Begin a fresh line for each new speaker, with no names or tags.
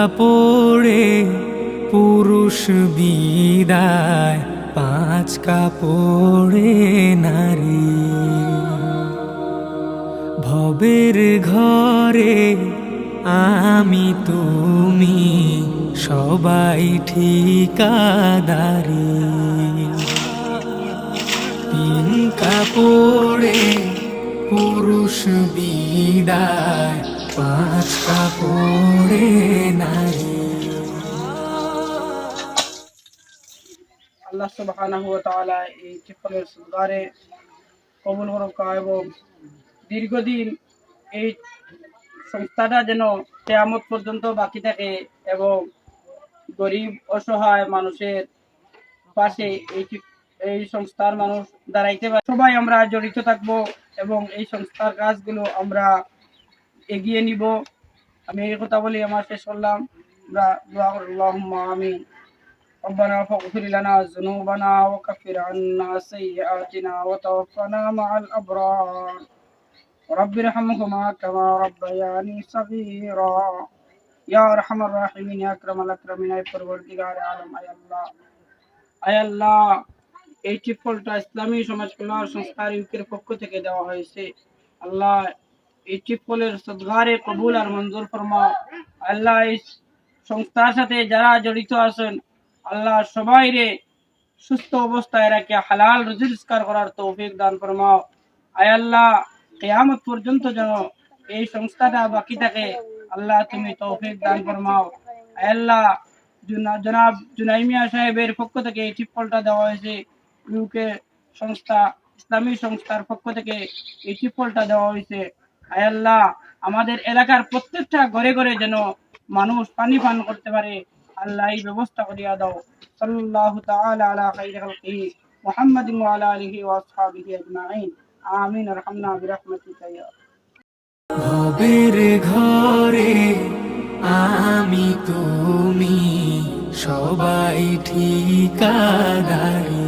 কাপড়ে পুরুষ বিদায়, পাঁচ কাপড়ে নারী। ভবের ঘরে আমি তুমি সবাই ঠিকাদারি। তিন কাপড়ে পুরুষ বিদায়, পাঁচ কাপড়ে নারী।
আল্লাহ সুবহানাহু ওয়া তাআলা এই চিফলের সুগারে কবুল করুক এবং দীর্ঘদিন এই সংস্থাটা যেন কিয়ামত পর্যন্ত বাকি থাকে এবং গরিব অসহায় মানুষের পাশে এই সংস্থার মানুষ দাঁড়াইতে পারে। সবাই আমরা জড়িত থাকবো এবং এই সংস্থার কাজগুলো আমরা এগিয়ে নিব। আমি এই কথা বলি আমার শেষ করলাম। আল্লাহুম্মা আমিন। ربنا فاغفر لنا ذنوبنا وكفر عنا سيئاتنا وتوفنا مع الأبرار رب ارحمهما كما ربياني صغيرا يا أرحم الراحمين يا أكرم الأكرمين يا পরবর্তীকার আলম। আয় আল্লাহ, এই টিপলটা ইসলামী সমাজ কল্যাণ সংস্থার ইউকের পক্ষ থেকে দেওয়া হয়েছে। আল্লাহ, এই টিপলের সদগারে কবুল আর মঞ্জুর ফরমাও। আল্লাহ, এই সংস্থার সাথে যারা জড়িত আছেন আল্লাহ সবাইরে সুস্থ অবস্থায় রাখে হালাল রুজি রোজগার করার তৌফিক দান ফরমাও। আয় আল্লাহ, কিয়ামত পর্যন্ত যেন এই সংস্থাটা বাকি থাকে আল্লাহ তুমি তৌফিক দান ফরমাও। আয় আল্লাহ, জনাব জুনাইমিয়া সাহেবের পক্ষ থেকে এই টিপলটা দেওয়া হয়েছে। ইউকে সংস্থা ইসলামী সংস্থার পক্ষ থেকে এই টিপলটা দেওয়া হয়েছে। আয় আল্লাহ, আমাদের এলাকার প্রত্যেকটা ঘরে ঘরে যেন মানুষ পানি পান করতে পারে আল্লাহ এই ব্যবস্থা করিয়া দাও। সাল্লাল্লাহু তাআলা আলা খাইরি খালকিহি মুহাম্মাদিন ওয়া আলা আলিহি ওয়া আসহাবিহি আজমাইন। আমিন। আরহামনা বিরাহমাতিকা ইয়া।
ভবের ঘরে আমি তুমি সবাই ঠিকাদারি।